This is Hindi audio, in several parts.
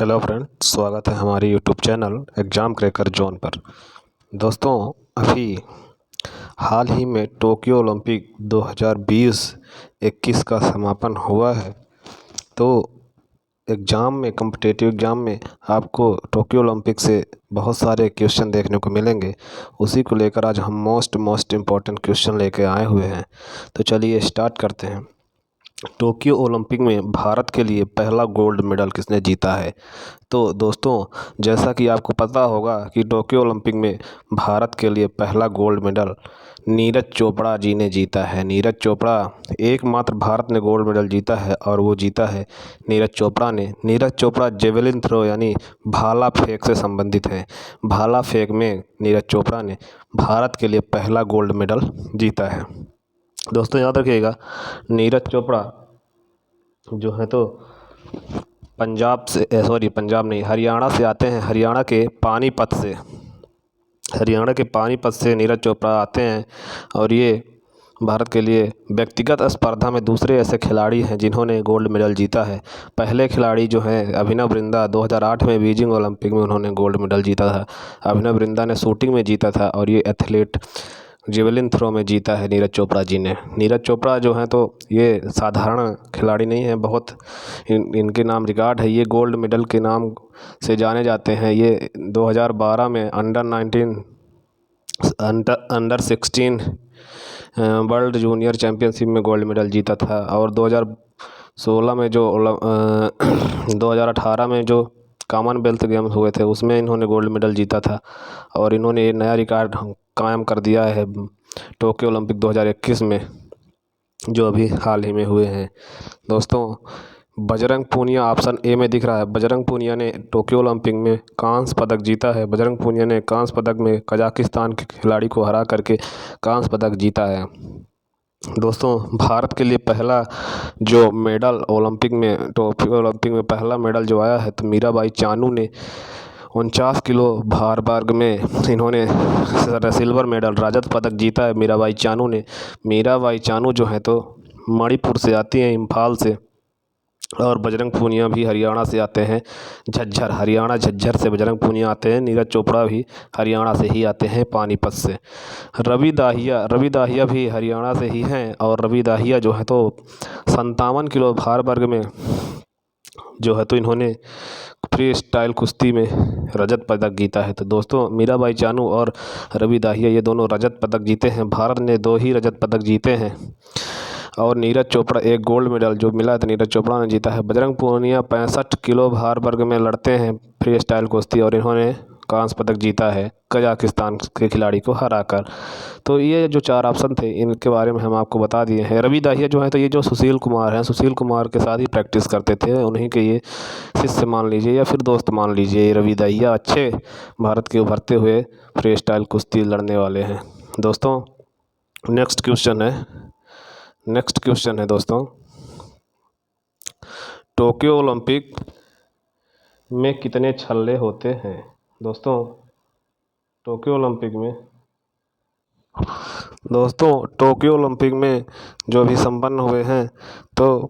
हेलो फ्रेंड, स्वागत है हमारे YouTube channel exam cracker zone पर। दोस्तों, अभी हाल ही में टोक्यो ओलंपिक 2020-21 का समापन हुआ है। तो कॉम्पिटिटिव एग्ज़ाम में आपको टोक्यो ओलंपिक से बहुत सारे क्वेश्चन देखने को मिलेंगे। उसी को लेकर आज हम मोस्ट इम्पॉर्टेंट क्वेश्चन लेके आए हुए हैं। तो चलिए स्टार्ट करते हैं। टोक्यो ओलंपिक में भारत के लिए पहला गोल्ड मेडल किसने जीता है? तो दोस्तों, जैसा कि आपको पता होगा कि टोक्यो ओलंपिक में भारत के लिए पहला गोल्ड मेडल नीरज चोपड़ा जी ने जीता है। नीरज चोपड़ा, एकमात्र भारत ने गोल्ड मेडल जीता है और वो जीता है नीरज चोपड़ा ने। नीरज चोपड़ा जेवलिन थ्रो यानी भाला फेंक से संबंधित हैं। भाला फेंक में नीरज चोपड़ा ने भारत के लिए पहला गोल्ड मेडल जीता है। दोस्तों याद रखिएगा, नीरज चोपड़ा जो है तो पंजाब नहीं, हरियाणा से आते हैं। हरियाणा के पानीपत से नीरज चोपड़ा आते हैं और ये भारत के लिए व्यक्तिगत स्पर्धा में दूसरे ऐसे खिलाड़ी हैं जिन्होंने गोल्ड मेडल जीता है। पहले खिलाड़ी जो हैं अभिनव बिंद्रा, 2008 में बीजिंग ओलंपिक में उन्होंने गोल्ड मेडल जीता था। अभिनव बिंद्रा ने शूटिंग में जीता था और ये एथलीट जेवलिन थ्रो में जीता है नीरज चोपड़ा जी ने। नीरज चोपड़ा जो हैं तो ये साधारण खिलाड़ी नहीं हैं, बहुत इनके नाम रिकॉर्ड है। ये गोल्ड मेडल के नाम से जाने जाते हैं। ये 2012 में अंडर 16 वर्ल्ड जूनियर चैम्पियनशिप में गोल्ड मेडल जीता था और 2018 में जो कॉमनवेल्थ गेम्स हुए थे उसमें इन्होंने गोल्ड मेडल जीता था और इन्होंने ये नया रिकॉर्ड कायम कर दिया है टोक्यो ओलंपिक 2021 में, जो अभी हाल ही में हुए हैं। दोस्तों, बजरंग पूनिया ऑप्शन ए में दिख रहा है। बजरंग पूनिया ने टोक्यो ओलंपिक में कांस्य पदक जीता है। बजरंग पूनिया ने कांस्य पदक में कजाकिस्तान के खिलाड़ी को हरा करके कांस्य पदक जीता है। दोस्तों, भारत के लिए पहला जो मेडल टोक्यो ओलंपिक में पहला मेडल जो आया है तो मीराबाई चानू ने 49 किलो भार वर्ग में इन्होंने सिल्वर मेडल रजत पदक जीता है मीराबाई चानू ने। मीराबाई चानू जो है तो मणिपुर से आती हैं, इम्फाल से, और बजरंग पूनिया भी हरियाणा से आते हैं, हरियाणा झज्जर से बजरंग पूनिया आते हैं। नीरज चोपड़ा भी हरियाणा से ही आते हैं, पानीपत से। रवि दाहिया भी हरियाणा से ही हैं और रवि दाहिया जो है तो 57 किलो भार वर्ग में जो है तो इन्होंने फ्री स्टाइल कुश्ती में रजत पदक जीता है। तो दोस्तों, मीराबाई चानू और रवि दाहिया ये दोनों रजत पदक जीते हैं। भारत ने 2 ही रजत पदक जीते हैं और नीरज चोपड़ा एक गोल्ड मेडल जो मिला था नीरज चोपड़ा ने जीता है। बजरंग पूनिया 65 किलो भार वर्ग में लड़ते हैं फ्री स्टाइल कुश्ती और इन्होंने कांस्य पदक जीता है कजाकिस्तान के खिलाड़ी को हराकर। तो ये जो 4 ऑप्शन थे इनके बारे में हम आपको बता दिए हैं। रवि दाहिया जो है तो ये जो सुशील कुमार हैं, सुशील कुमार के साथ ही प्रैक्टिस करते थे, उन्हीं के ये शिष्य मान लीजिए या फिर दोस्त मान लीजिए। ये रवि दाहिया अच्छे भारत के उभरते हुए फ्री स्टाइल कुश्ती लड़ने वाले हैं। दोस्तों, नेक्स्ट क्वेश्चन है दोस्तों, टोक्यो ओलंपिक में कितने छल्ले होते हैं? दोस्तों, टोक्यो ओलंपिक में जो अभी संपन्न हुए हैं तो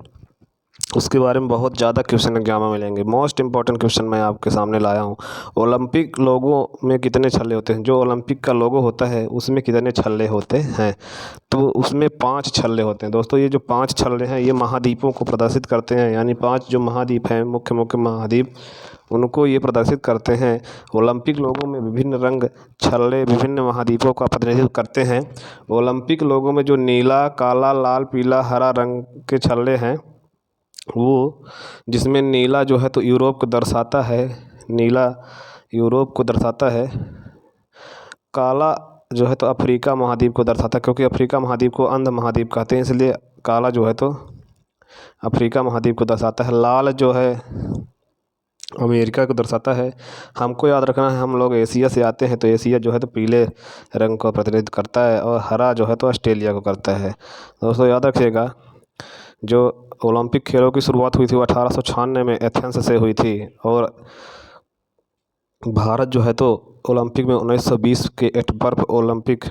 उसके बारे में बहुत ज़्यादा क्वेश्चन एग्जाम में मिलेंगे। मोस्ट इम्पॉर्टेंट क्वेश्चन मैं आपके सामने लाया हूँ। ओलंपिक लोगों में कितने छल्ले होते हैं? जो ओलंपिक का लोगो होता है उसमें कितने छल्ले होते हैं? तो उसमें 5 छल्ले होते हैं। दोस्तों, ये जो 5 छल्ले हैं ये महाद्वीपों को प्रदर्शित करते हैं, यानी 5 जो महाद्वीप हैं, मुख्य महाद्वीप, उनको ये प्रदर्शित करते हैं। ओलंपिक लोगों में विभिन्न रंग छल्ले विभिन्न महाद्वीपों का प्रतिनिधित्व करते हैं। ओलंपिक लोगों में जो नीला, काला, लाल, पीला, हरा रंग के छल्ले हैं, वो जिसमें नीला जो है तो यूरोप को दर्शाता है, काला जो है तो अफ्रीका महाद्वीप को दर्शाता है, क्योंकि अफ्रीका महाद्वीप को अंध महाद्वीप कहते हैं, इसलिए काला जो है तो अफ्रीका महाद्वीप को दर्शाता है। लाल जो है अमेरिका को दर्शाता है। हमको याद रखना है, हम लोग एशिया से आते हैं तो एशिया जो है तो पीले रंग को प्रतिनिधित्व करता है और हरा जो है तो ऑस्ट्रेलिया को करता है। दोस्तों याद रखिएगा, जो ओलंपिक खेलों की शुरुआत हुई थी वो 1896 में एथेंस से हुई थी और भारत जो है तो ओलंपिक में 1920 के एटवर्प ओलंपिक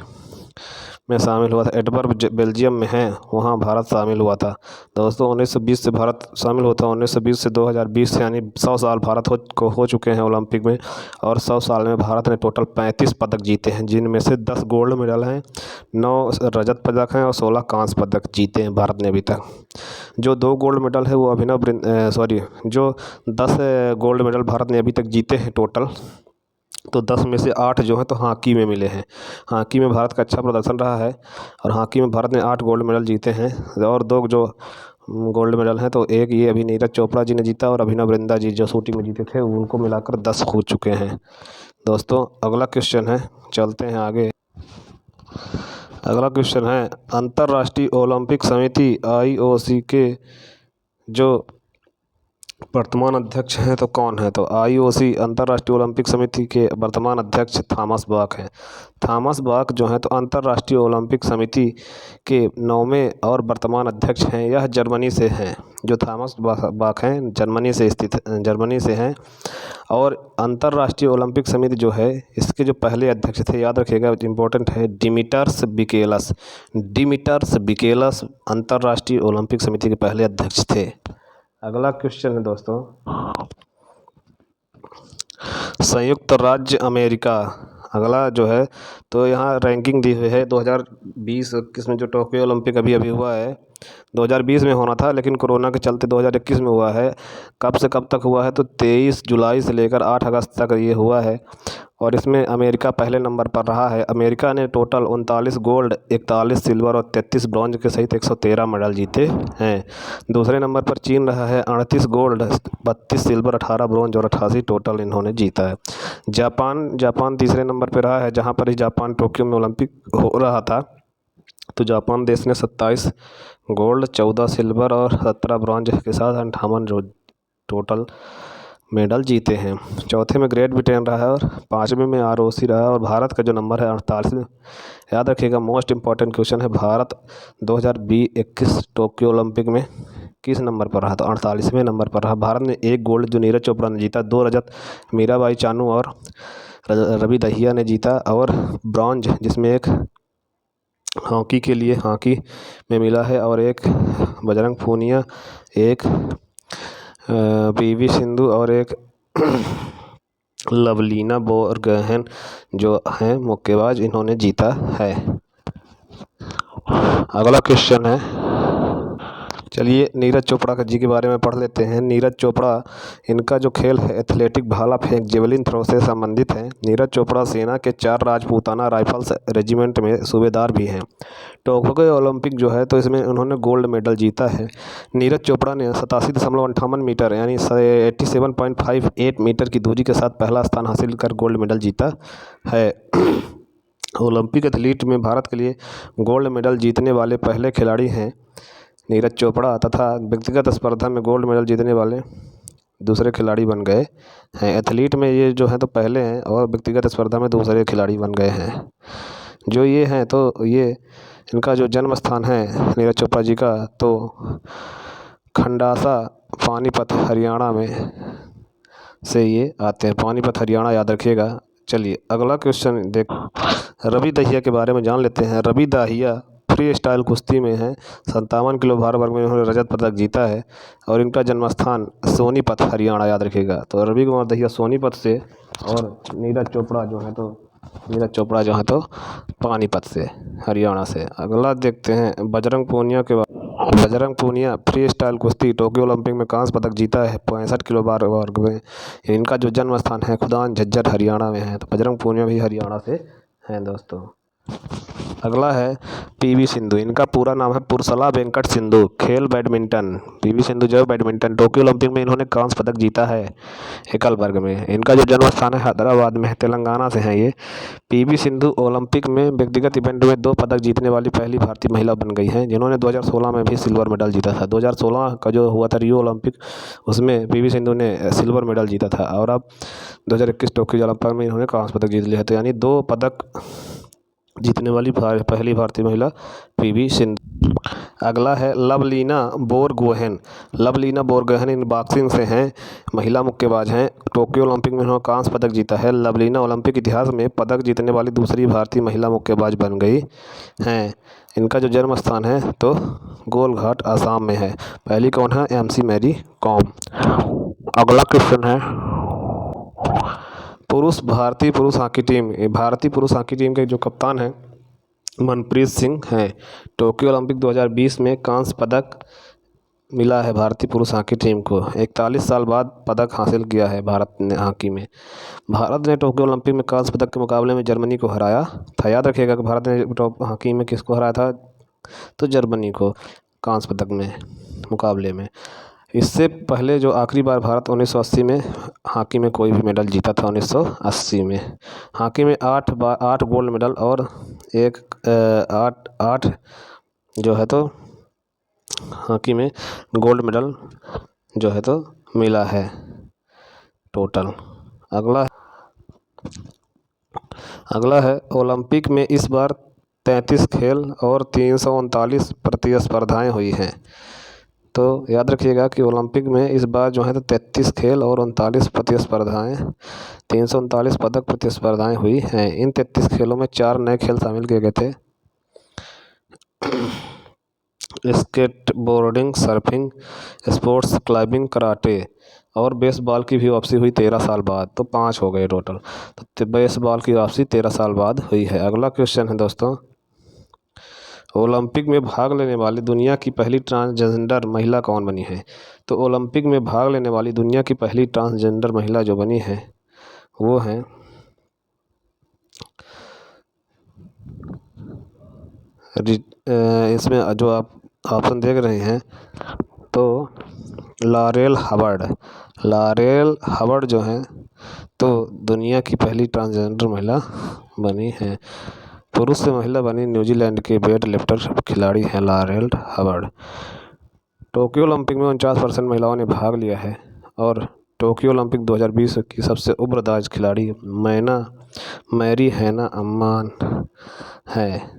में शामिल हुआ था। एडवर्ब बेल्जियम में है, वहाँ भारत शामिल हुआ था। दोस्तों 1920 से भारत शामिल होता है। 1920 से 2020 से यानी 100 साल भारत हो चुके हैं ओलंपिक में। और 100 साल में भारत ने टोटल 35 पदक जीते हैं, जिनमें से 10 गोल्ड मेडल हैं, 9 रजत पदक हैं और 16 कांस्य पदक जीते हैं भारत ने अभी तक। जो 2 गोल्ड मेडल है वो जो 10 गोल्ड मेडल भारत ने अभी तक जीते हैं टोटल, तो 10 में से 8 जो है तो हॉकी में मिले हैं। हॉकी में भारत का अच्छा प्रदर्शन रहा है और हॉकी में भारत ने 8 गोल्ड मेडल जीते हैं। और 2 जो गोल्ड मेडल हैं तो एक ये अभी नीरज चोपड़ा जी ने जीता और अभिनव बिंद्रा जी जो शूटिंग में जीते थे, उनको मिलाकर 10 हो चुके हैं। दोस्तों अगला क्वेश्चन है, चलते हैं आगे। अगला क्वेश्चन है, अंतर्राष्ट्रीय ओलंपिक समिति IOC के जो वर्तमान अध्यक्ष हैं तो कौन है? तो IOC अंतर्राष्ट्रीय ओलंपिक समिति के वर्तमान अध्यक्ष थॉमस बाक हैं। थॉमस बाक जो हैं तो अंतर्राष्ट्रीय ओलंपिक समिति के 9वें और वर्तमान अध्यक्ष हैं। यह जर्मनी से हैं। जो थॉमस बाक हैं जर्मनी से हैं। और अंतर्राष्ट्रीय ओलंपिक समिति जो है इसके जो पहले अध्यक्ष थे, याद रखिएगा इंपॉर्टेंट है, डिमिटर्स बिकेलस अंतर्राष्ट्रीय ओलंपिक समिति के पहले अध्यक्ष थे। अगला क्वेश्चन है दोस्तों, संयुक्त राज्य अमेरिका। अगला जो है तो यहाँ रैंकिंग दी हुई है 2020-21 में, जो टोक्यो ओलंपिक अभी हुआ है। 2020 में होना था लेकिन कोरोना के चलते 2021 में हुआ है। कब से कब तक हुआ है? तो 23 जुलाई से लेकर 8 अगस्त तक ये हुआ है। और इसमें अमेरिका पहले नंबर पर रहा है। अमेरिका ने टोटल 39 गोल्ड, 41 सिल्वर और 33 ब्रॉन्ज के सहित 113 मेडल जीते हैं। दूसरे नंबर पर चीन रहा है, 38 गोल्ड, 32 सिल्वर, 18 ब्रॉन्ज और 88 टोटल इन्होंने जीता है। जापान तीसरे नंबर पर रहा है, जहाँ पर ही जापान टोक्यो में ओलंपिक हो रहा था। तो जापान देश ने 27 गोल्ड, 14 सिल्वर और 17 ब्रॉन्ज के साथ 58 टोटल मेडल जीते हैं। चौथे में ग्रेट ब्रिटेन रहा है और 5वें में ROC रहा है। और भारत का जो नंबर है 48। याद रखिएगा, मोस्ट इम्पॉर्टेंट क्वेश्चन है, भारत 2021 टोक्यो ओलंपिक में किस नंबर पर रहा? तो 48वें नंबर पर रहा। भारत ने 1 गोल्ड जो नीरज चोपड़ा ने जीता, 2 रजत मीराबाई चानू और रवि दहिया ने जीता, और ब्रॉन्ज जिसमें एक हॉकी में मिला है और एक बजरंग पूनिया, एक PV सिंधु और एक लवलीना बोरगोहेन जो हैं मुक्केबाज, इन्होंने जीता है। अगला क्वेश्चन है, चलिए नीरज चोपड़ा जी के बारे में पढ़ लेते हैं। नीरज चोपड़ा, इनका जो खेल है एथलेटिक, भाला फेंक, जेवलिन थ्रो से संबंधित है। नीरज चोपड़ा सेना के 4 राजपूताना राइफल्स रेजिमेंट में सूबेदार भी हैं। टोक्यो ओलंपिक जो है तो इसमें उन्होंने गोल्ड मेडल जीता है। नीरज चोपड़ा ने 87.58 मीटर यानी 87.58 मीटर की दूरी के साथ पहला स्थान हासिल कर गोल्ड मेडल जीता है। ओलंपिक एथलीट में भारत के लिए गोल्ड मेडल जीतने वाले पहले खिलाड़ी हैं नीरज चोपड़ा, तथा व्यक्तिगत स्पर्धा में गोल्ड मेडल जीतने वाले दूसरे खिलाड़ी बन गए हैं। एथलीट में ये जो है तो पहले हैं और व्यक्तिगत स्पर्धा में दूसरे खिलाड़ी बन गए हैं। जो ये हैं तो ये इनका जो जन्म स्थान है नीरज चोपड़ा जी का, तो खंडासा पानीपत हरियाणा में से ये आते हैं। पानीपत हरियाणा, याद रखिएगा। चलिए अगला क्वेश्चन देख, रवि दहिया के बारे में जान लेते हैं। रवि दहिया फ्री स्टाइल कुश्ती में हैं। 57 किलो भार वर्ग में उन्होंने रजत पदक जीता है और इनका जन्म स्थान सोनीपत हरियाणा, याद रखिएगा। तो रवि कुमार दहिया सोनीपत से और नीरज चोपड़ा जो है तो पानीपत से, हरियाणा से। अगला देखते हैं बजरंग पूनिया के बारे। बजरंग पूनिया फ्री स्टाइल कुश्ती टोक्यो ओलंपिक में कांस्य पदक जीता है 65 किलो भार वर्ग में। इनका जो जन्म स्थान है खुदान झज्जर हरियाणा में है। तो बजरंग पूनिया भी हरियाणा से हैं दोस्तों। अगला है PV सिंधु। इनका पूरा नाम है पुरसला वेंकट सिंधु। खेल बैडमिंटन। PV सिंधु जो बैडमिंटन, टोक्यो ओलंपिक में इन्होंने कांस्य पदक जीता है एकल वर्ग में। इनका जो जन्म स्थान है हैदराबाद में है, तेलंगाना से हैं ये। PV सिंधु ओलंपिक में व्यक्तिगत इवेंट में 2 पदक जीतने वाली पहली भारतीय महिला बन गई हैं, जिन्होंने 2016 में भी सिल्वर मेडल जीता था। 2016 का जो हुआ था रियो ओलंपिक, उसमें PV सिंधु ने सिल्वर मेडल जीता था और अब 2021 टोक्यो ओलंपिक में इन्होंने कांस्य पदक जीत लिया है। तो यानी 2 पदक जीतने वाली पहली भारतीय महिला पीवी सिंधु। अगला है लवलीना बोरगोहेन। लवलीना बोरगोहेन इन बॉक्सिंग से हैं, महिला मुक्केबाज हैं। टोक्यो ओलंपिक में उन्होंने कांस्य पदक जीता है। लवलीना ओलंपिक इतिहास में पदक जीतने वाली दूसरी भारतीय महिला मुक्केबाज बन गई हैं। इनका जो जन्म स्थान है तो गोलघाट आसाम में है। पहली कौन है? MC मैरी कॉम। अगला क्वेश्चन है भारतीय पुरुष हॉकी टीम। भारतीय पुरुष हॉकी टीम के जो कप्तान हैं मनप्रीत सिंह हैं। टोक्यो ओलंपिक 2020 में कांस्य पदक मिला है भारतीय पुरुष हॉकी टीम को। 41 साल बाद पदक हासिल किया है भारत ने हॉकी में। भारत ने टोक्यो ओलंपिक में कांस्य पदक के मुकाबले में जर्मनी को हराया था। याद रखिएगा कि भारत ने हॉकी में किसको हराया था? तो जर्मनी को कांस्य पदक में मुकाबले में। इससे पहले जो आखिरी बार भारत 1980 में हॉकी में कोई भी मेडल जीता था। 1980 में हॉकी में 8 गोल्ड मेडल और एक 8 जो है तो हॉकी में गोल्ड मेडल जो है तो मिला है टोटल। अगला है ओलंपिक में इस बार 33 खेल और 339 प्रतिस्पर्धाएं हुई हैं। तो याद रखिएगा कि ओलंपिक में इस बार जो है तो 33 खेल और 39 प्रतिस्पर्धाएं 339 पदक प्रतिस्पर्धाएं हुई हैं। इन 33 खेलों में 4 नए खेल शामिल किए गए थे। Skateboarding, surfing, sports climbing, karate और बेसबॉल की भी वापसी हुई 13 साल बाद। तो 5 हो गए टोटल। तो बेसबॉल की वापसी 13 साल बाद हुई है। अगला क्वेश्चन है दोस्तों, ओलंपिक में भाग लेने वाली दुनिया की पहली ट्रांसजेंडर महिला कौन बनी है? तो ओलंपिक में भाग लेने वाली दुनिया की पहली ट्रांसजेंडर महिला जो बनी है वो है इसमें जो आप ऑप्शन देख रहे हैं तो लॉरेल हवर्ड जो है तो दुनिया की पहली ट्रांसजेंडर महिला बनी है। पुरुष से महिला बनी न्यूजीलैंड के वेट लिफ्टर खिलाड़ी हैं लॉरेल हवर्ड। टोक्यो ओलंपिक में 49% महिलाओं ने भाग लिया है और टोक्यो ओलंपिक 2020 की सबसे उम्रदराज खिलाड़ी मैरी हैना अम्मान है।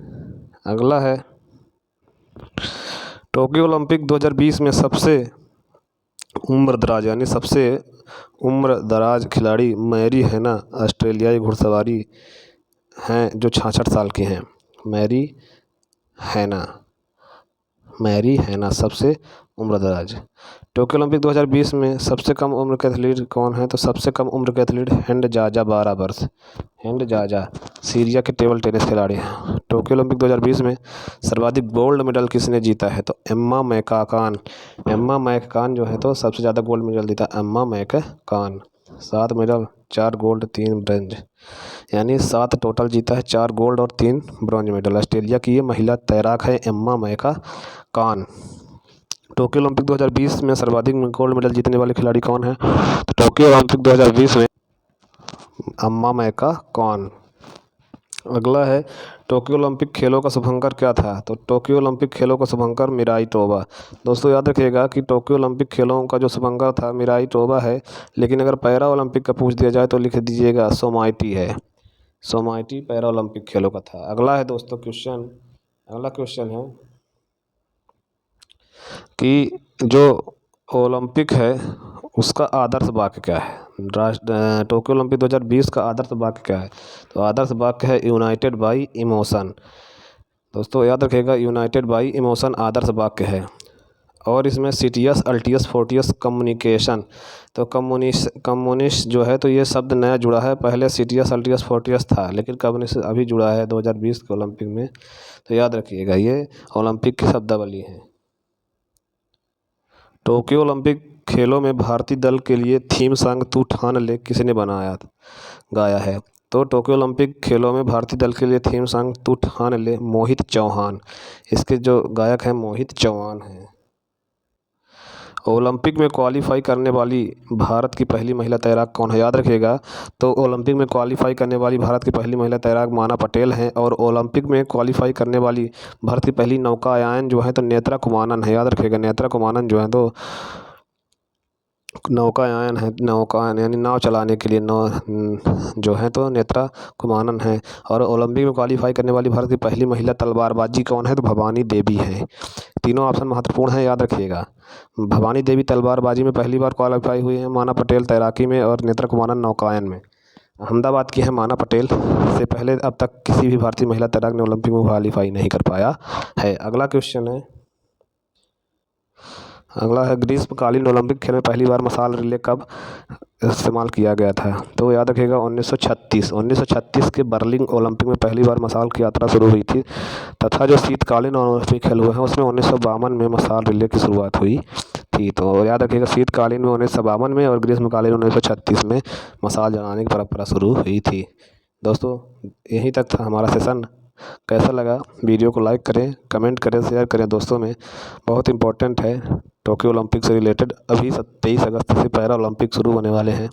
अगला है टोक्यो ओलंपिक 2020 में सबसे उम्रदराज खिलाड़ी मैरी हैना ऑस्ट्रेलियाई घुड़सवारी हैं जो 66 साल की हैं। मैरी हैना सबसे उम्रदराज। टोक्यो ओलंपिक 2020 में सबसे कम उम्र के एथलीट कौन है? तो सबसे कम उम्र के एथलीट हेंड जाजा 12 वर्ष। हेंड जाजा सीरिया के टेबल टेनिस खिलाड़ी हैं। टोक्यो ओलंपिक 2020 में सर्वाधिक गोल्ड मेडल किसने जीता है? तो एम्मा मैककान जो है तो सबसे ज़्यादा गोल्ड मेडल जीता एम्मा मैककान। 7 मेडल, 4 गोल्ड 3 ब्रॉन्ज, यानी 7 टोटल जीता है, 4 गोल्ड और 3 ब्रॉन्ज मेडल। ऑस्ट्रेलिया की ये महिला तैराक है एम्मा मैककान। टोक्यो ओलंपिक 2020 में सर्वाधिक गोल्ड मेडल जीतने वाले खिलाड़ी कौन है? तो टोक्यो ओलंपिक 2020 में एम्मा मैककान। अगला है टोक्यो ओलंपिक खेलों का शुभंकर क्या था? तो टोक्यो ओलंपिक खेलों का शुभंकर मिराई टोबा। दोस्तों याद रखिएगा कि टोक्यो ओलंपिक खेलों का जो शुभंकर था मिराई टोबा है, लेकिन अगर पैरा ओलंपिक का पूछ दिया जाए तो लिख दीजिएगा सोमाइटी है। सोमाइटी पैरा ओलंपिक खेलों का था। अगला है दोस्तों अगला क्वेश्चन है कि जो ओलंपिक है उसका आदर्श वाक्य क्या है? टोक्यो ओलंपिक 2020 का आदर्श वाक्य क्या है? तो आदर्श वाक्य है यूनाइटेड बाई इमोशन। दोस्तों याद रखिएगा यूनाइटेड बाई इमोशन आदर्श वाक्य है। और इसमें सीटीएस अल्टियस फोर्टियस कम्युनिकेशन, तो कम्युनिस्ट जो है तो ये शब्द नया जुड़ा है। पहले सीटीएस अल्टियस फोर्टियस था लेकिन कम्युनिस्ट अभी जुड़ा है 2020 के ओलंपिक में। तो याद रखिएगा ये ओलंपिक की शब्दावली है। टोक्यो ओलंपिक खेलों में भारतीय दल के लिए थीम सॉन्ग तू ठान ले किसने गाया है? तो टोक्यो ओलंपिक खेलों में भारतीय दल के लिए थीम सॉन्ग तू ठान ले मोहित चौहान, इसके जो गायक हैं मोहित चौहान हैं। ओलंपिक में क्वालिफाई करने वाली भारत की पहली महिला तैराक कौन है? याद रखिएगा तो ओलंपिक में क्वालिफाई करने वाली भारत की पहली महिला तैराक माना पटेल हैं। और ओलंपिक में क्वालिफाई करने वाली भारत की पहली नौकायान जो है तो नेत्रा कुमानन है। याद रखिएगा नेत्रा कुमानन जो है तो नौकायान है, नौकायान यानी नाव चलाने के लिए जो है तो नेत्रा कुमानन है। और ओलंपिक में क्वालीफाई करने वाली भारत की पहली महिला तलवारबाजी कौन है, तो भवानी देवी है। तीनों ऑप्शन महत्वपूर्ण है, याद रखिएगा। भवानी देवी तलवारबाजी में पहली बार क्वालीफाई हुई है, माना पटेल तैराकी में और नेत्रा कुमानन नौकायन में। अहमदाबाद की है माना पटेल, से पहले अब तक किसी भी भारतीय महिला तैराक ने ओलंपिक में क्वालीफाई नहीं कर पाया है। अगला क्वेश्चन है, अगला है ग्रीष्मकालीन ओलंपिक खेल में पहली बार मशाल रिले कब इस्तेमाल किया गया था, तो याद रखिएगा 1936 के बर्लिन ओलंपिक में पहली बार मशाल की यात्रा शुरू हुई थी, तथा जो शीतकालीन ओलंपिक खेल हुए हैं उसमें 1952 में मशाल रिले की शुरुआत हुई थी। तो याद रखिएगा शीतकालीन में 1952 में और ग्रीष्मकालीन 1936 में मशाल जलाने की परंपरा शुरू हुई थी। दोस्तों यहीं तक था हमारा सेशन। कैसा लगा वीडियो को लाइक करें, कमेंट करें, शेयर करें दोस्तों में। बहुत इंपॉर्टेंट है टोक्यो ओलंपिक से रिलेटेड। अभी 23 अगस्त से पैरा ओलंपिक शुरू होने वाले हैं,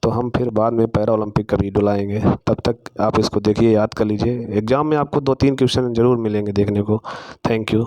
तो हम फिर बाद में पैरा ओलंपिक का वीडियो लाएंगे। तब तक आप इसको देखिए, याद कर लीजिए। एग्ज़ाम में आपको 2-3 क्वेश्चन ज़रूर मिलेंगे देखने को। Thank you.